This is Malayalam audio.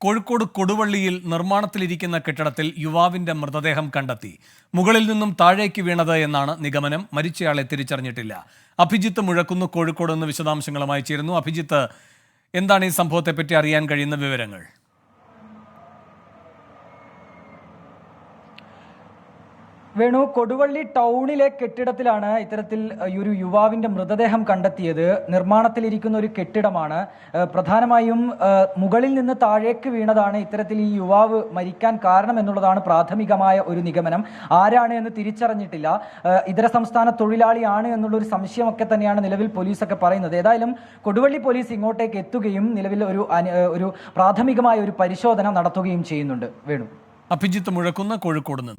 കോഴിക്കോട് കൊടുവള്ളിയിൽ നിർമ്മാണത്തിലിരിക്കുന്ന കെട്ടിടത്തിൽ യുവാവിന്റെ മൃതദേഹം കണ്ടെത്തി. മുകളിൽ നിന്നും താഴേക്ക് വീണത് എന്നാണ് നിഗമനം. മരിച്ചയാളെ തിരിച്ചറിഞ്ഞിട്ടില്ല. അഭിജിത്ത് മുഴക്കുന്ന് കോഴിക്കോട് നിന്ന് വിശദാംശങ്ങളുമായി ചേരുന്നു. അഭിജിത്ത്, എന്താണ് ഈ സംഭവത്തെപ്പറ്റി അറിയാൻ കഴിയുന്ന വിവരങ്ങൾ? വേണു, കൊടുവള്ളി ടൗണിലെ കെട്ടിടത്തിലാണ് ഇത്തരത്തിൽ ഒരു യുവാവിന്റെ മൃതദേഹം കണ്ടെത്തിയത്. നിർമ്മാണത്തിലിരിക്കുന്ന ഒരു കെട്ടിടമാണ്. പ്രധാനമായും മുകളിൽ നിന്ന് താഴേക്ക് വീണതാണ് ഇത്തരത്തിൽ ഈ യുവാവ് മരിക്കാൻ കാരണം എന്നുള്ളതാണ് പ്രാഥമികമായ ഒരു നിഗമനം. ആരാണ് എന്ന് തിരിച്ചറിഞ്ഞിട്ടില്ല. ഇതര സംസ്ഥാന തൊഴിലാളിയാണ് എന്നുള്ളൊരു സംശയമൊക്കെ തന്നെയാണ് നിലവിൽ പോലീസൊക്കെ പറയുന്നത്. ഏതായാലും കൊടുവള്ളി പോലീസ് ഇങ്ങോട്ടേക്ക് എത്തുകയും നിലവിൽ ഒരു പ്രാഥമികമായ ഒരു പരിശോധന നടത്തുകയും ചെയ്യുന്നുണ്ട്. വേണു. അഭിജിത്ത് മുഴക്കുന്ന്, കോഴിക്കോട് നിന്ന്.